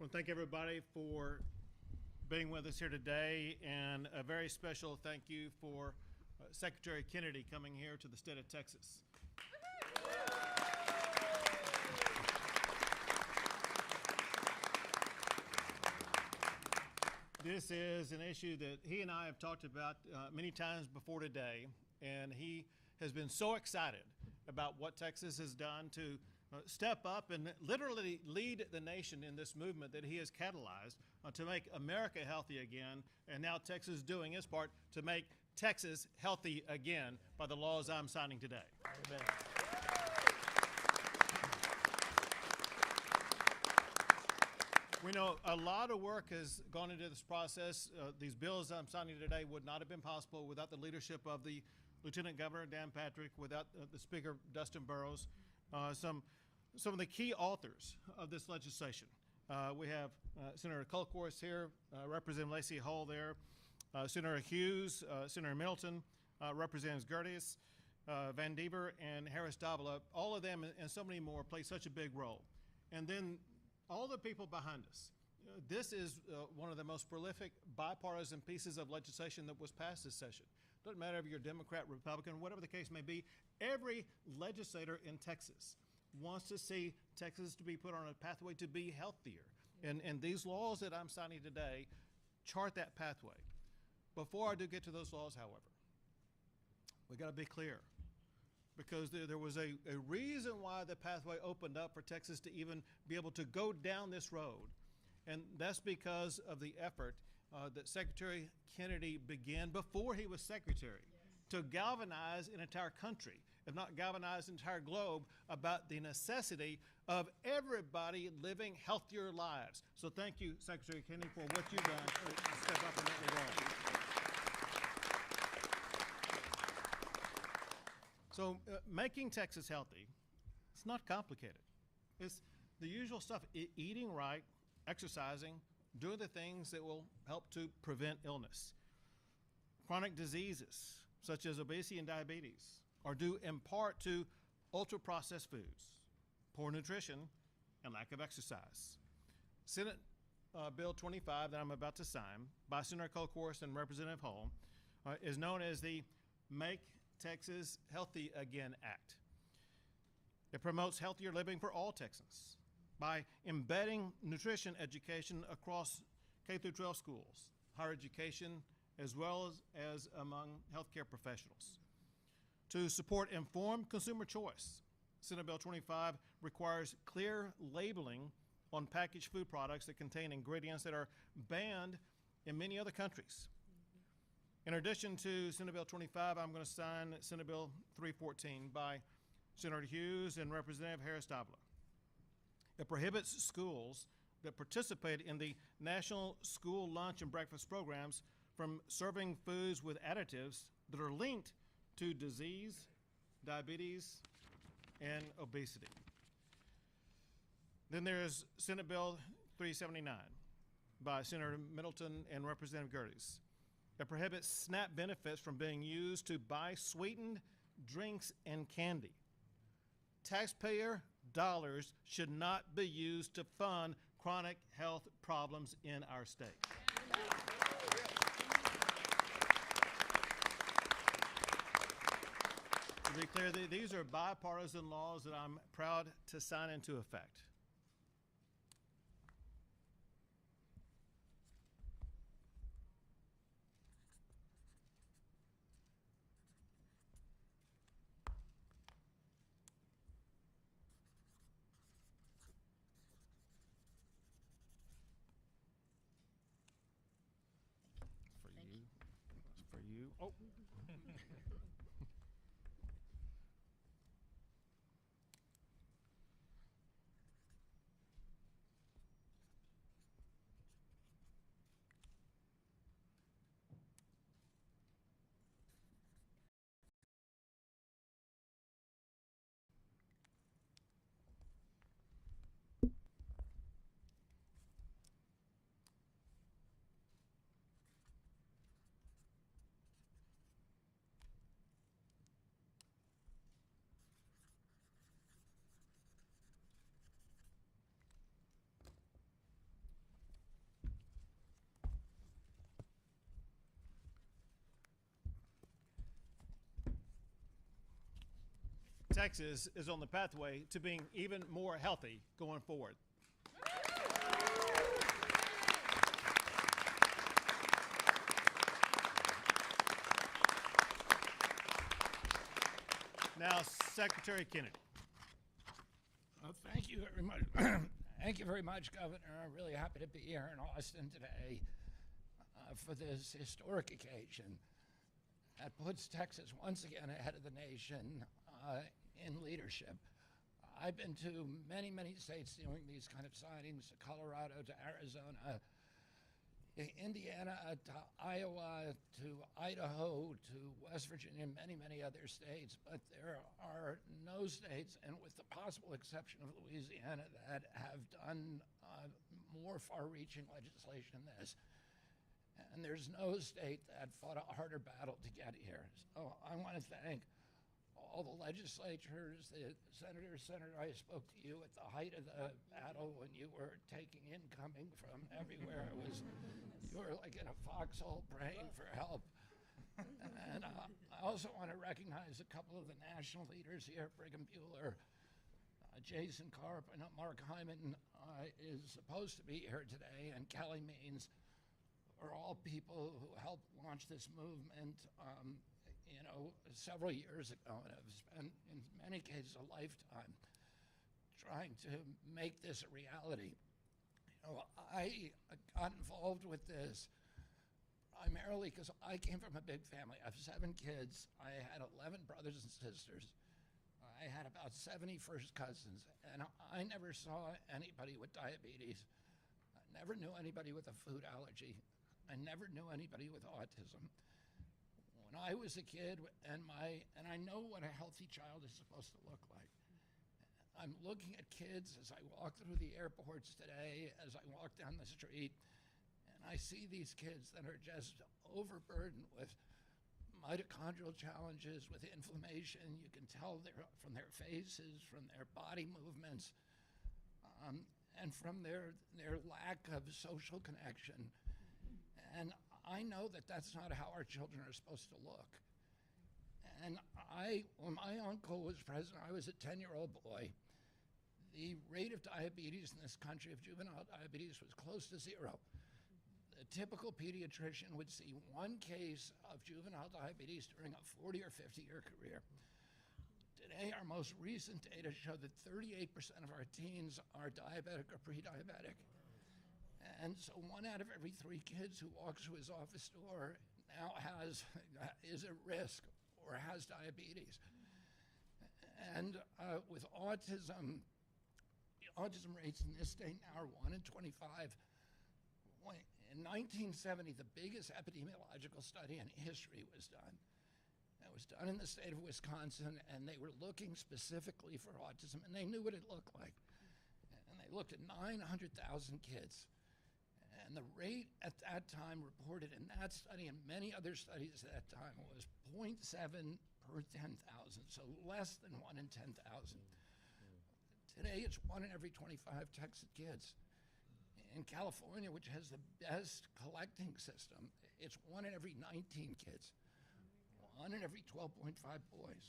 want to thank everybody for being with us here today, and a very special thank you for Secretary Kennedy coming here to the state of Texas. This is an issue that he and I have talked about many times before today, and he has been so excited about what Texas has done to step up and literally lead the nation in this movement that he has catalyzed to make America healthy again, and now Texas is doing its part to make Texas healthy again by the laws I'm signing today. Amen. We know a lot of work has gone into this process. These bills I'm signing today would not have been possible without the leadership of the Lieutenant Governor Dan Patrick, without the Speaker Dustin Burrows, some of the key authors of this legislation. We have Senator Colcourse here, Representative Lacey Hull there, Senator Hughes, Senator Middleton, Representatives Gerdes, Van Dever, and Harris-Davila. All of them and so many more play such a big role. And then all the people behind us. This is one of the most prolific bipartisan pieces of legislation that was passed this session. Doesn't matter if you're Democrat, Republican, whatever the case may be, every legislator in Texas wants to see Texas to be put on a pathway to be healthier. And these laws that I'm signing today chart that pathway. Before I do get to those laws, however, we got to be clear, because there was a reason why the pathway opened up for Texas to even be able to go down this road. And that's because of the effort that Secretary Kennedy began before he was secretary to galvanize an entire country, if not galvanize an entire globe, about the necessity of everybody living healthier lives. So thank you, Secretary Kennedy, for what you've done to step up in that regard. So making Texas healthy, it's not complicated. It's the usual stuff: eating right, exercising, doing the things that will help to prevent illness. Chronic diseases such as obesity and diabetes are due in part to ultra-processed foods, poor nutrition, and lack of exercise. Senate Bill 25 that I'm about to sign by Senator Colcourse and Representative Hull is known as the Make Texas Healthy Again Act. It promotes healthier living for all Texans by embedding nutrition education across K through 12 schools, higher education, as well as among healthcare professionals. To support informed consumer choice, Senate Bill 25 requires clear labeling on packaged food products that contain ingredients that are banned in many other countries. In addition to Senate Bill 25, I'm going to sign Senate Bill 314 by Senator Hughes and Representative Harris-Davila. It prohibits schools that participate in the National School Lunch and Breakfast programs from serving foods with additives that are linked to disease, diabetes, and obesity. Then there's Senate Bill 379 by Senator Middleton and Representative Gerdes. It prohibits SNAP benefits from being used to buy sweetened drinks and candy. Taxpayer dollars should not be used to fund chronic health problems in our state. To be clear, these are bipartisan laws that I'm proud to sign into effect. For you. Oh. Texas is on the pathway to being even more healthy going forward. Now, Secretary Kennedy. Thank you very much. Thank you very much, Governor. I'm really happy to be here in Austin today for this historic occasion that puts Texas once again ahead of the nation in leadership. I've been to many, many states doing these kind of signings, Colorado to Arizona, Indiana to Iowa to Idaho to West Virginia, and many, many other states. But there are no states, and with the possible exception of Louisiana, that have done more far-reaching legislation than this. And there's no state that fought a harder battle to get here. So I want to thank all the legislatures, the Senator, I spoke to you at the height of the battle when you were taking incoming from everywhere. You were like in a foxhole praying for help. And I also want to recognize a couple of the national leaders here, Brigham Bueller, Jason Karp, and Mark Hyman is supposed to be here today, and Kelly Means are all people who helped launch this movement several years ago, and have spent, in many cases, a lifetime trying to make this a reality. I got involved with this primarily because I came from a big family. I have 7 kids. I had 11 brothers and sisters. I had about 70 first cousins, and I never saw anybody with diabetes. I never knew anybody with a food allergy. I never knew anybody with autism. When I was a kid, and I know what a healthy child is supposed to look like. I'm looking at kids as I walk through the airports today, as I walk down the street, and I see these kids that are just overburdened with mitochondrial challenges, with inflammation. You can tell from their faces, from their body movements, and from their lack of social connection. And I know that that's not how our children are supposed to look. And when my uncle was president, I was a 10-year-old boy. The rate of diabetes in this country, of juvenile diabetes, was close to 0. The typical pediatrician would see 1 case of juvenile diabetes during a 40 or 50-year career. Today, our most recent data show that 38% of our teens are diabetic or pre-diabetic. And so 1 out of every 3 kids who walks through his office door now is at risk or has diabetes. And with autism, the autism rates in this state now are 1 in 25. In 1970, the biggest epidemiological study in history was done. It was done in the state of Wisconsin, and they were looking specifically for autism, and they knew what it looked like. And they looked at 900,000 kids. And the rate at that time reported in that study and many other studies at that time was 0.7 per 10,000, so less than 1 in 10,000. Today, it's 1 in every 25 Texas kids. In California, which has the best collecting system, it's 1 in every 19 kids, 1 in every 12.5 boys.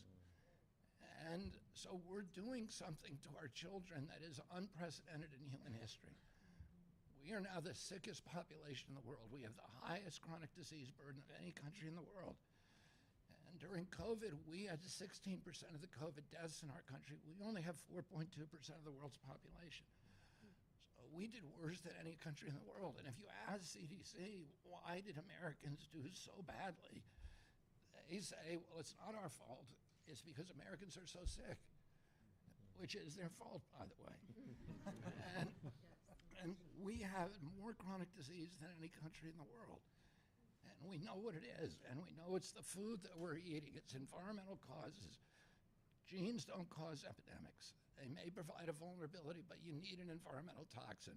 And so we're doing something to our children that is unprecedented in human history. We are now the sickest population in the world. We have the highest chronic disease burden of any country in the world. And during COVID, we had 16% of the COVID deaths in our country. We only have 4.2% of the world's population. So we did worse than any country in the world. And if you ask CDC, why did Americans do so badly? They say, well, it's not our fault. It's because Americans are so sick, which is their fault, by the way. And we have more chronic disease than any country in the world. And we know what it is, and we know it's the food that we're eating. It's environmental causes. Genes don't cause epidemics. They may provide a vulnerability, but you need an environmental toxin.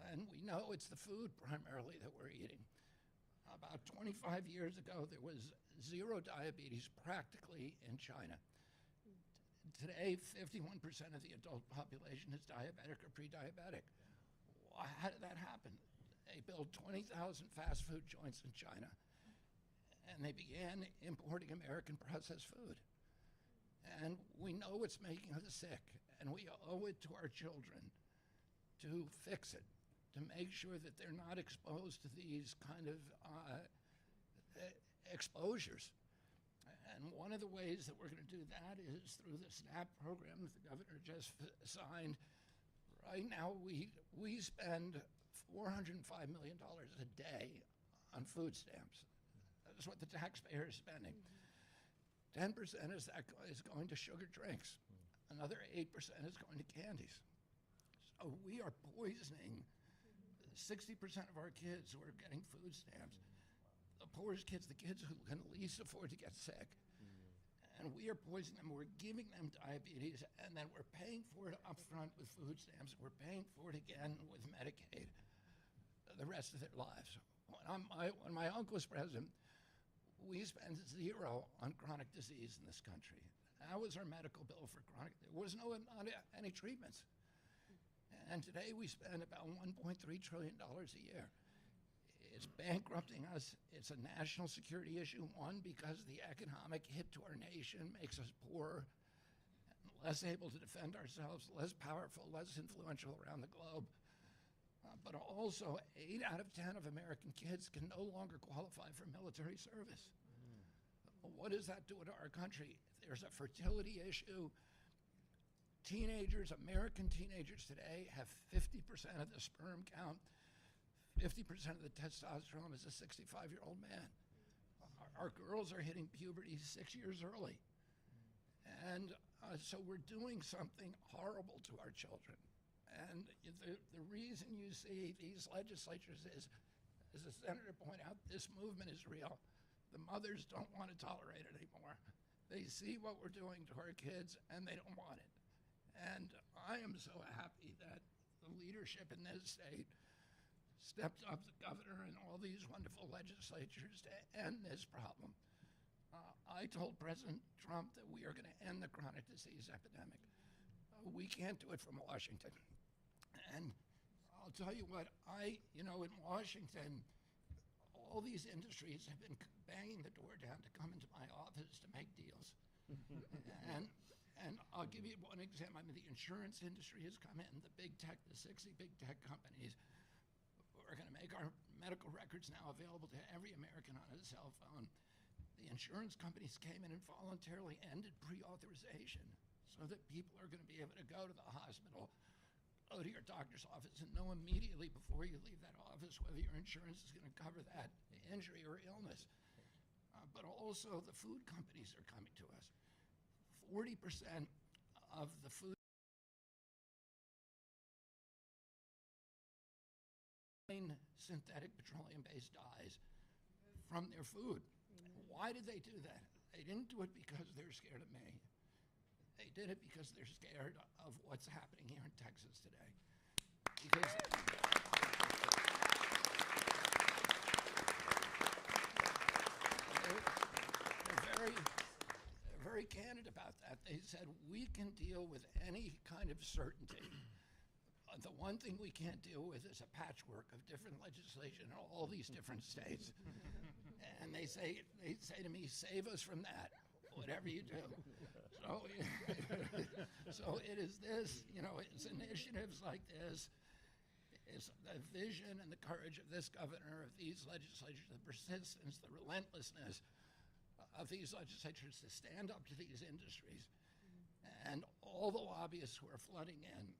And we know it's the food primarily that we're eating. About 25 years ago, there was 0 diabetes practically in China. Today, 51% of the adult population is diabetic or pre-diabetic. How did that happen? They built 20,000 fast food joints in China, and they began importing American processed food. And we know it's making us sick, and we owe it to our children to fix it, to make sure that they're not exposed to these kind of exposures. And one of the ways that we're going to do that is through the SNAP program that the governor just signed. Right now, we spend $405 million a day on food stamps. That's what the taxpayer is spending. 10% is going to sugar drinks. Another 8% is going to candies. So we are poisoning 60% of our kids who are getting food stamps. The poorest kids, the kids who can least afford to get sick. And we are poisoning them. We're giving them diabetes, and then we're paying for it up front with food stamps. We're paying for it again with Medicaid the rest of their lives. When my uncle was president, we spent zero on chronic disease in this country. That was our medical bill for chronic. There was not any treatments. And today we spend about $1.3 trillion a year. It's bankrupting us. It's a national security issue. One, because the economic hit to our nation makes us poorer, less able to defend ourselves, less powerful, less influential around the globe. But also, 8 out of 10 of American kids can no longer qualify for military service. What does that do to our country? There's a fertility issue. American teenagers today have 50% of the sperm count, 50% of the testosterone as a 65-year-old man. Our girls are hitting puberty 6 years early. And so we're doing something horrible to our children. And the reason you see these legislatures is, as the senator pointed out, this movement is real. The mothers don't want to tolerate it anymore. They see what we're doing to our kids, and they don't want it. And I am so happy that the leadership in this state stepped up, the governor and all these wonderful legislatures, to end this problem. I told President Trump that we are going to end the chronic disease epidemic. We can't do it from Washington. And I'll tell you what, in Washington, all these industries have been banging the door down to come into my office to make deals. And I'll give you one example. I mean, the insurance industry has come in, the 60 big tech companies. We're going to make our medical records now available to every American on a cell phone. The insurance companies came in and voluntarily ended pre-authorization so that people are going to be able to go to the hospital, go to your doctor's office, and know immediately before you leave that office whether your insurance is going to cover that injury or illness. But also the food companies are coming to us. 40% of the food synthetic petroleum-based dyes from their food. Why did they do that? They didn't do it because they're scared of me. They did it because they're scared of what's happening here in Texas today. Because they're very candid about that. They said, we can deal with any kind of certainty. The one thing we can't deal with is a patchwork of different legislation in all these different states. And they say to me, save us from that, whatever you do. So it is this, it's initiatives like this, it's the vision and the courage of this governor, of these legislatures, the persistence, the relentlessness of these legislatures to stand up to these industries, and all the lobbyists who are flooding in,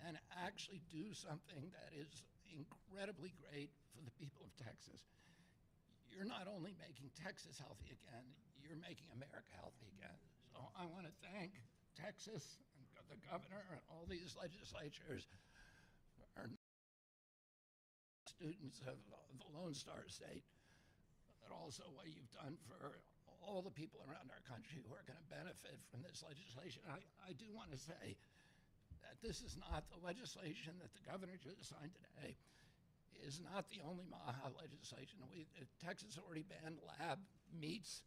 and actually do something that is incredibly great for the people of Texas. You're not only making Texas healthy again, you're making America healthy again. So I want to thank Texas and the governor and all these legislatures are students of the Lone Star State, but also what you've done for all the people around our country who are going to benefit from this legislation. I do want to say that this is not the legislation that the governor just signed today is not the only MAHA legislation. Texas already banned lab meats.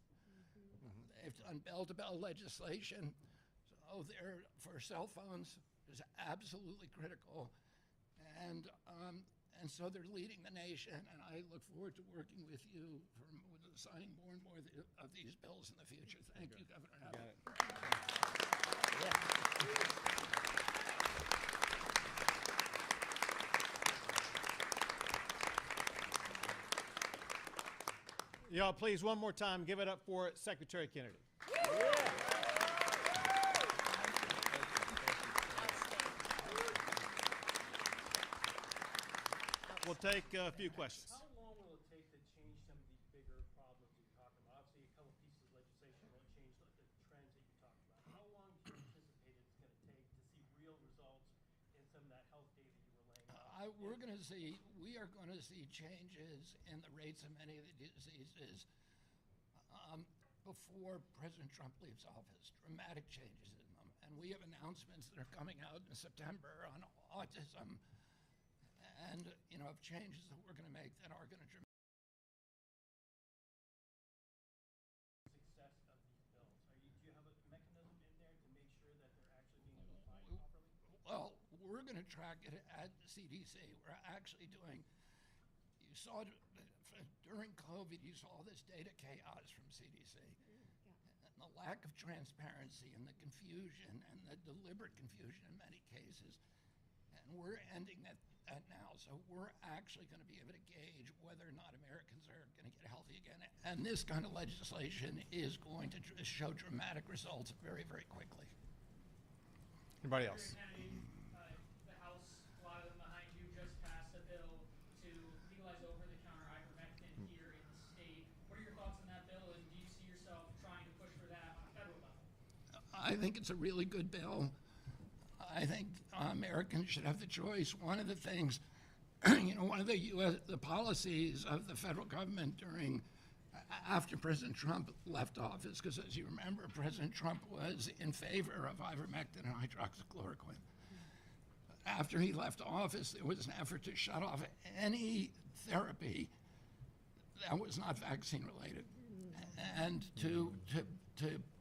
They've done bell-to-bell legislation. So they're, for cell phones, is absolutely critical. And so they're leading the nation, and I look forward to working with you for signing more and more of these bills in the future. Thank you, Governor Abbott. Y'all, please, one more time, give it up for Secretary Kennedy. We'll take a few questions. How long will it take to change some of these bigger problems that you're talking about? Obviously, a couple pieces of legislation won't change the trends that you talked about. How long do you anticipate it's going to take to see real results in some of that health data you were laying out? We are going to see changes in the rates of many of the diseases before President Trump leaves office, dramatic changes in them. And we have announcements that are coming out in September on autism and, of changes that we're going to make that are going to Success of these bills. Do you have a mechanism in there to make sure that they're actually being applied properly? Well, we're going to track it at CDC. We're actually doing, you saw during COVID, you saw this data chaos from CDC. And the lack of transparency and the confusion and the deliberate confusion in many cases. And we're ending that now. So we're actually going to be able to gauge whether or not Americans are going to get healthy again. And this kind of legislation is going to show dramatic results very, very quickly. Anybody else? Kennedy, the House, a lot of them behind you, just passed a bill to legalize over-the-counter ivermectin here in the state. What are your thoughts on that bill, and do you see yourself trying to push for that on a federal level? I think it's a really good bill. I think Americans should have the choice. One of the things, one of the policies of the federal government after President Trump left office, because as you remember, President Trump was in favor of ivermectin and hydroxychloroquine. After he left office, there was an effort to shut off any therapy that was not vaccine related, and to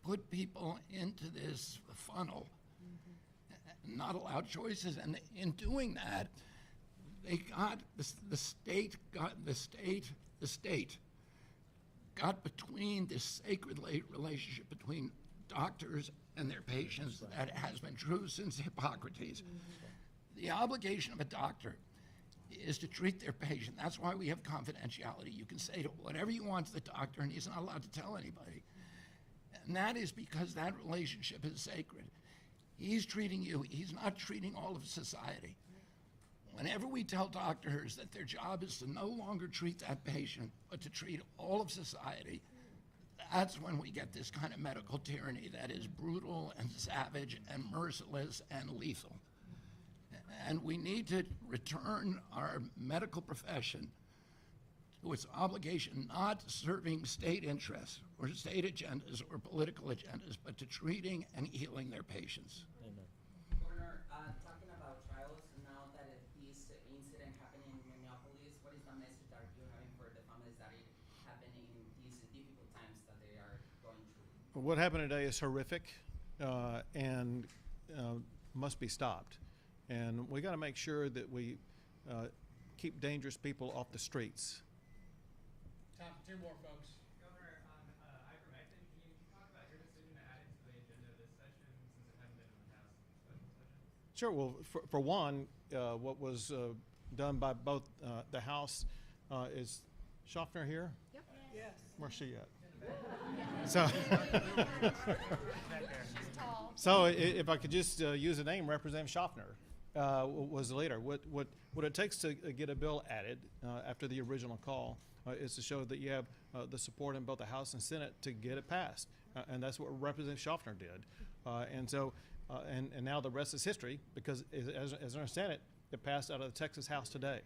put people into this funnel, not allow choices. And in doing that, the state got between this sacred relationship between doctors and their patients that has been true since Hippocrates. The obligation of a doctor is to treat their patient. That's why we have confidentiality. You can say whatever you want to the doctor, and he's not allowed to tell anybody. And that is because that relationship is sacred. He's treating you. He's not treating all of society. Whenever we tell doctors that their job is to no longer treat that patient, but to treat all of society, that's when we get this kind of medical tyranny that is brutal and savage and merciless and lethal. And we need to return our medical profession to its obligation, not serving state interests or state agendas or political agendas, but to treating and healing their patients. Governor, talking about trials, now that this incident happened in Minneapolis, what is the message that you're having for the families that it happened in these difficult times that they are going through? What happened today is horrific and must be stopped. And we got to make sure that we keep dangerous people off the streets. Time for two more, folks. Governor, on ivermectin, can you talk about your decision to add it to the agenda this session since it hadn't been in the past special session? Sure. Well, for one, what was done by both the House is Schaffner here? Yep. Yes. Where's she at? So, so if I could just use a name, Representative Schaffner was the leader. What it takes to get a bill added after the original call is to show that you have the support in both the House and Senate to get it passed, and that's what Representative Schaffner did. And so, and now the rest is history, because as I understand it, it passed out of the Texas House today.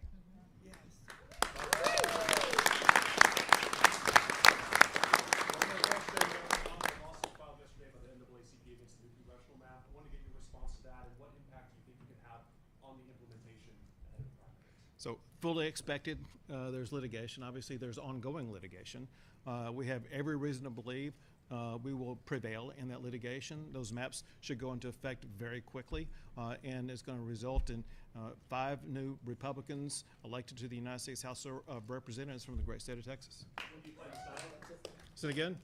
So fully expected, there's litigation. Obviously, there's ongoing litigation. We have every reason to believe we will prevail in that litigation. Those maps should go into effect very quickly, and it's going to result in 5 new Republicans elected to the United States House of Representatives from the great state of Texas. Say it again?